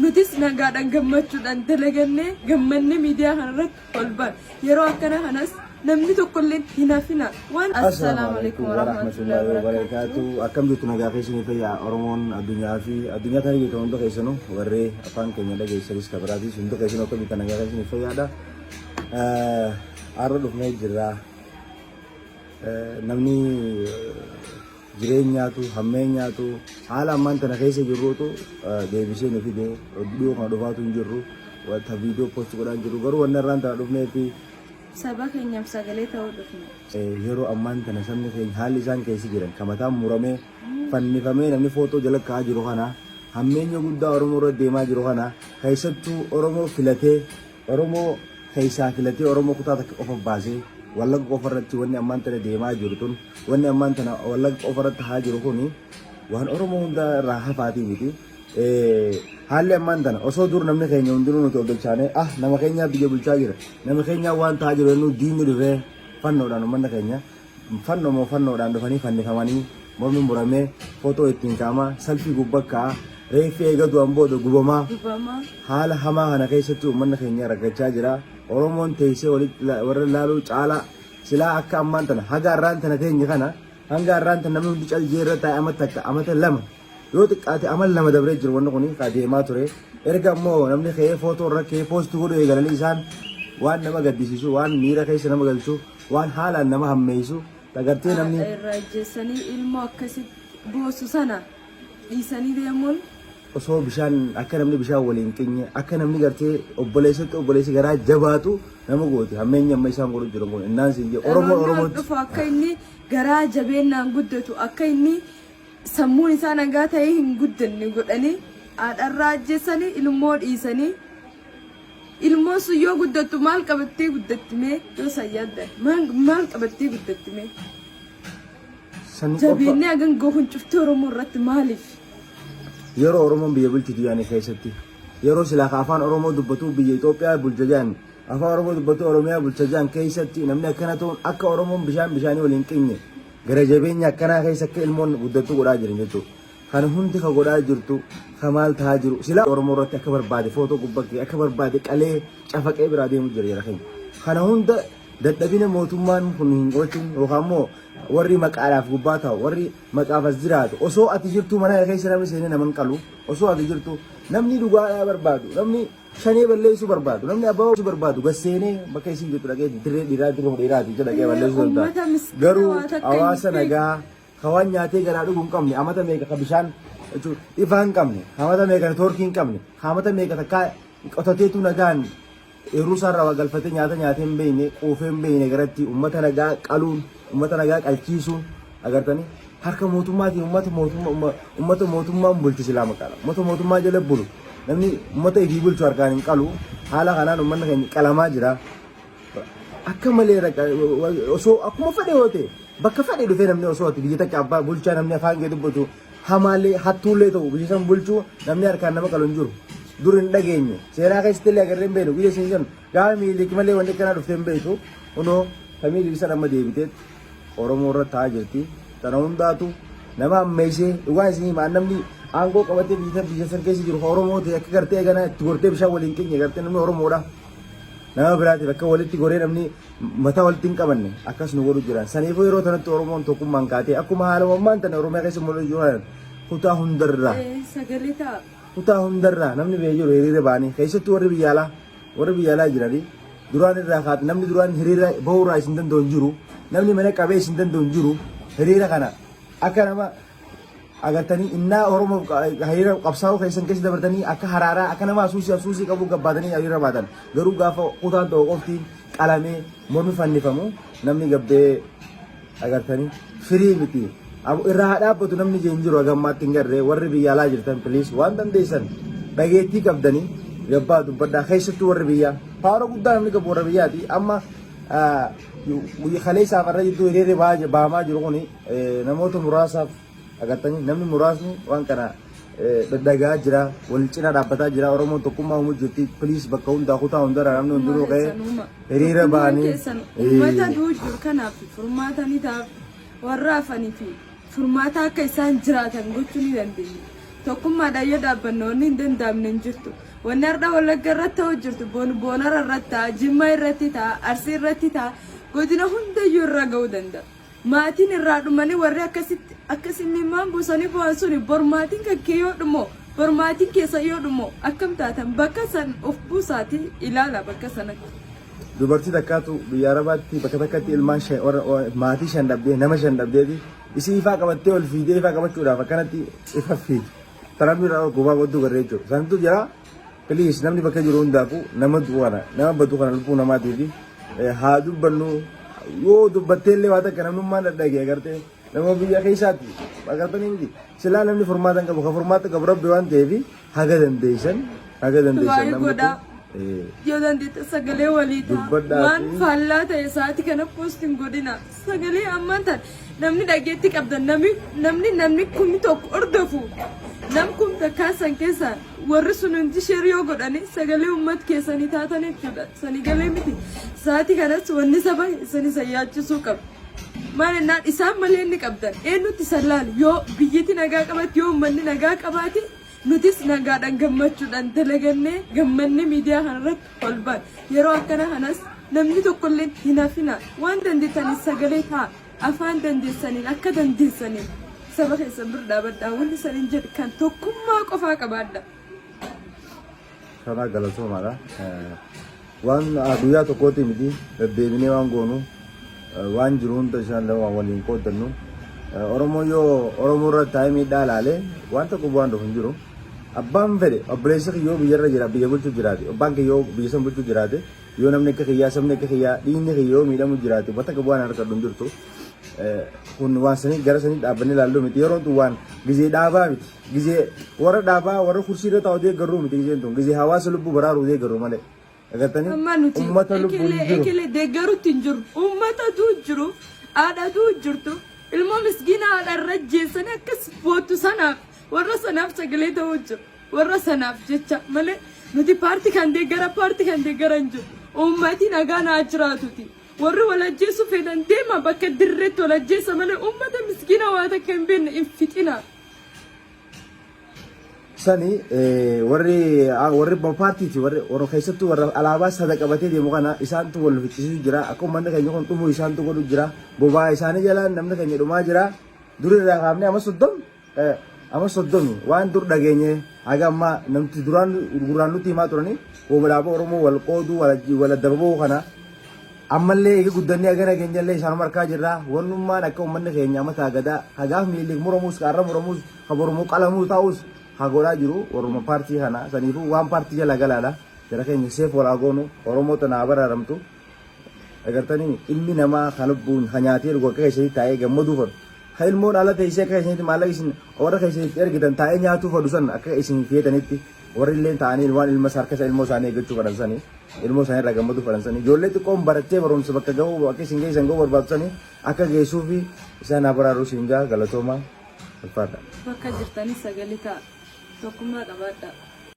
nutis nagaadhaan gammachuudhaan dalaganne gammanne miidiyaa kanarratti ol baan yeroo akkana kanas namni tokkolleen hin hafina waan assalaamu alaykum warahmatullahi wabarakatuh akkam jirtu nagaa keessanii fayyaa oromoon addunyaa fi addunyaa kana beekamu hunda keessanuu warree afaan keenya dhageessanis kabiraatis hunda keessanuu akka bitan nagaa keessanii fayyaadha har'a dhufnee jirra namni jireenyaatu hammeenyaatu haala ammaan tana keessa jirruutu deebisee nu fide dhiyoo kana dhufaatu hin jirru wanta viidiyoo poost godhaan jirru garuu wanna irraan tana dhufneefi saba keenyaaf sagalee ta'uu dhufne yeroo ammaan tana sabni keenya haalli isaan keessa jiran kamataan muramee fannifamee namni footoo jala ka'aa jiru kana hammeenya guddaa oromoo irra deemaa jiru kana keessattuu oromoo filatee oromoo keessaa filatee oromoo kutaa takka qofa baasee wallagga qofa irratti wanni ammaan tana deemaa jiru tun wanni ammaan tana wallagga qofa irratti haa jiru kuni waan oromoo hunda irraa hafaatii miti haalli ammaan tana osoo dur namni keenya hundinuu nuti oggolchaane nama keenya biyya bulchaa jira nama keenya waan ta'aa jiru nu diinni dhufee fannoodhaan uummanni keenya fannoodhaan dhufanii fannifamanii mormi muramee footoo ittiin ka'ama salfii gubbakkaa reeffi eegatu booda gubamaa haala hamaa kana keessatti uummanni keenya rakkachaa jira oromoon teessee warra ilaaluu caalaa silaa akka ammaan tana haga irraan tana teenya kana hanga irraan tana namni hundi caljeerra taa'e amata lama yoo xiqqaate amal lama dabree jiru wanni kun ka deemaa ture erga ammoo namni ka'ee footoo irra ka'ee poostii godhu eegalanii isaan waan nama gaddisiisu waan miira keessa nama galchu waan haalaan nama hammeessu agartee namni irraa ejjeessanii ilmoo akkasi boosu sana dhiisanii deemuun osoo bishaan akka namni bishaan waliin qinye akka namni gartee obboleessi garaa jabaatu nama gooti hammeenya amma isaan godhu jiru kun innaan si oromoo dhufu akka inni garaa jabeennaan guddatu akka inni sammuun isaa nagaa ta'ee hin guddanne godhanii haadharraa ajjeessanii ilmoo dhiisanii ilmoo sun yoo guddattu maal qabattee guddattime yoo sayyaadda maal qabattee guddattime jabeenni hagan gohuun cuftii oromoo irratti maaliif yeroo oromoon biyya bulchitu yaani keessatti yeroo silaa afaan oromoo dubbatu biyya Itoophiyaa bulcha jaan afaan oromoo dubbatu oromiyaa bulcha jaan keessatti namni akkana ta'uun akka oromoon bishaanii waliin qinye gara jabeenya akkanaa keessa akka ilmoon guddattu godhaa jiran jechuudha. Kan hundi ka godhaa jirtu ka maal ta'aa jiru silaa oromoo irratti akka barbaade footoo gubbakkee akka barbaade qalee cafaqee biraa deemu jira jara keenya. Kana hunda dadhabina mootummaan kun hin gochuun yookaan immoo warri maqaadhaaf gubbaa ta'u warri maqaaf as jiraatu osoo ati jirtu mana keessa namni seenee naman qalu osoo ati jirtu namni dhugaadhaa barbaadu namni shanee balleessuu barbaadu namni abbaa barbaadu gasseenee bakka isin jirtu dhaqee dirree dhiiraa dirree dhiiraati jedha dhaqee balleessuu danda'a garuu hawaasa nagaa kawaan nyaatee garaa dhuguu hin qabne amata meeqa ka bishaan ifaa hin qabne amata meeqa toorkii hin qabne amata meeqa takkaa qotateetu nagaan eeruusaarraa waa galfatee nyaata nyaatee hin beekne quufee hin beekne garatti uummata nagaa qaluun uummata nagaa qalchiisuun agartanii harka mootummaatiin uummata mootummaan bulchu silaa maqaala uummata mootummaa jala bulu namni uummata ifii bulchu harkaan hin qalu haala kanaan uummanni keenya qalamaa jira akka malee osoo akkuma fedhe yoo ta'e bakka fedhe dhufee namni osoo ati biyya takka abbaa bulchaa namni afaan kee dubbatu hamaallee hattuullee ta'u biyya san bulchuu namni harkaan nama qalu hin jiru dur hin dhageenye seenaa keessatti illee agarree hin beeknu biyya isin jennu gaafa miiliki malee wanti akkanaa dhuftee hin beektu kunoo kamiilii isa nama deebitee oromoo irra taa'aa jirti tana hundaatu nama ammeessee dhugaan isinii maan namni aangoo qabatee biyya san keessa jiru oromoo ta'e akka gartee eegana itti gortee bishaan waliin qinye gartee namni oromoodha nama biraatiif akka walitti goree namni mataa walitti hin qabanne akkas nu godhu jiran saniifuu yeroo tanatti oromoon tokkummaan kaatee akkuma haala mammaan tana oromiyaa keessa mul'atu jiran kutaa hundarraa sagalee ta'a kutaa hundarraa namni biyya jiru hiriira baanii keessattuu warri biyya alaa jiranii duraan irraa kaate namni duraan hiriira bahuurraa isin danda'u hin jiru namni mana qabee isin danda'u hin jiru hiriira kana akka nama agartanii innaa oromoo hiriira qabsaa'uu keessan keessa dabartanii akka haraaraa akka nama asuusii qabu gabbaatanii hiriira baatan garuu gaafa kutaan ta'u qoftiin qalamee mormi fannifamu namni gabbee agartanii firii miti irraa dhaabbatu namni jeen jiru hagammaatti hin garree warri biyya alaa jirtan piliis waan dandeessan dhageettii qabdanii gabbaa dubbaddaa keessattuu warri biyyaa faara guddaa namni qabu warra biyyaati amma kalee isaaf irra jidduu hiriirri baamaa jiru kun namoota muraasaaf agartanii namni muraasni waan kana daddagaa jira wal cina dhaabbataa jira oromoon tokkummaa uumuu jirti piliis bakka hundaa kutaa hundarraa namni hundinuu ka'ee hiriira ba'anii uummata duujur kanaaf furmaatanii taaf warra hafanii fi furmaata akka isaan jiraatan gochuu ni dandeenya tokkummaadhaan yoo dhaabbannu wanni hin danda'amne hin jirtu. Wanni har'a Wallagga irratti ta'u jirtu Boonara irratti ta'a, Jimmaa irratti ta'a, Arsii irratti ta'a, godina hundayyuu irra ga'uu danda'a. Maatiin irraa dhumanii warri akkasitti immaan buusanii bu'an suni bor maatiin kakkee yoo dhumoo bor maatiin keessa yoo dhumoo akkam taatan bakka san of buusaatii ilaala bakka sanatti. Dubartii takkaatu biyya Arabaatti bakka takkatti ilmaan maatii shan dhabdee nama shan dhabdeeti isii ifaa qabattee ol fiidee ifaa qabachuudhaaf akkanatti ifa fiidi. Taramni irraa gubaa wadduu garee jechuudha. Santu jira piliis namni bakka jiru hundaafu nama du'ana nama baduu kana lubbuu namaatii fi haa dubbannu yoo dubbattee illee waa takka namnummaan dhadhagee agartee nama biyya keessaatti agartanii miti silaa namni furmaata qabu ka furmaata qabu rabbi waan ta'eef haga dandeessan namni yoo dandeette sagalee walii ta'a waan faallaa ta'e sa'aatii kana poostiin godhina sagalee ammaan ta'an namni dhageetti qabdan namni kumni tokko hordofu nam kun takkaasan keessaa warri sun hundi sheeriyoo godhanii sagalee uummata keessanii taatan jechuudha sanii galee miti sa'aatii kanas wanni saba isanii sayyaachisuu qabu. Maalinnaan isaan malee inni qabdan eenyutti sallaali yoo biyyatti nagaa qabaate yoo uummanni nagaa qabaate nutis nagaadhaan gammachuudhaan dalagannee gammannee miidiyaa kanarratti ol baan yeroo akkana kanas namni tokkollee hin hafina waan dandeettaniif sagalee ta'a afaan dandeessaniin akka dandeessaniin saba keessan bira dhaabadhaa wanni saniin jedhu kan tokkummaa qofaa qabaadha. Kana galatoomaadha. Waan guyyaa tokkootti miti deddeebinee waan goonu waan jiru hunda isaan lama waliin qooddannu Oromoo yoo Oromoo irratti taa'ee miidhaa ilaalee waan tokko bu'aan dhufu hin jiru. Abbaan fedhe obboleessi kiyyoo biyyarra jira biyya bulchuu jiraate abbaan kiyyoo biyya san bulchuu jiraate yoo namni akka kiyyaa sabni akka kiyyaa dhiinni kiyyoo miidhamu jiraate bakka akka bu'aan harka dhuun jirtu kun waan sanii gara sanii dhaabbanni ilaalluu miti yeroo tun waan gizee dhaabaa miti gizee warra dhaabaa warra kursii irra taa'u deeggarruu miti gizeen tun gizee hawaasa lubbuu baraaruu deeggaruu malee. Agartanii uummata lubbuun jiru. Ekelee deeggaruutti hin jiru uummatatu jiru haadhatu jirtu ilmoo miskiina haadha irra jeessanii akkas boottu sanaaf warra sanaaf sagalee ta'uu jiru warra sanaaf jecha malee nuti paartii kan deeggara hin jiru uummati nagaa naa jiraatuti warri walajjeessu fedhan deema bakka dirreetti walajjeessa malee uummata miskiina waa takka hin beekne hin fixina. Sani warri paartiiti warra keessattuu warra alaabaa sada qabatee deemu kana isaantu wal ficcisiisu jira akka uummanni keenya kun dhumuu isaantu godhu jira bobaa isaanii jalaan namni keenya dhumaa jira durirraa kaafnee amma soddomi waan dur dhageenye haga amma namti duraan nutti himaa turanii wobalaabaa Oromoo wal qooduu wal addababoo kana ammallee eega guddannee agana keenyallee isaan markaa jirra wannummaan akka uummanni keenya amma taagadaa hagaaf miilli muramuus qaarra muramuus haboromuu qalamuu taa'us hagoraa jiru Oromoo paartii kana saniifuu waan paartii jala galaadha jara keenya seef walaa goonu Oromoo tanaa baraaramtu agartanii ilmi namaa kan lubbuun hanyaatee dhugu akka keessatti taa'ee gammaduu fadu ha ilmoon ala teessee akka keessatti maallaqa isin warra keessatti ergitan taa'ee nyaatuu fadu san akka isin feetanitti warri illee ta'anii waan ilma harkasa ilmoo isaanii eeggachuu fadhan sanii ilmoo isaanii irraa gammaduu fadhan sanii ijoollee xiqqoon barattee barumsa bakka gahuu akka isin geessan gahuu barbaadu sanii akka geessuu fi isaan baraaruu siin jaa galatooma ulfaadha. Bakka jirtanii sagalee ta'a. Tokkummaa qabaadha.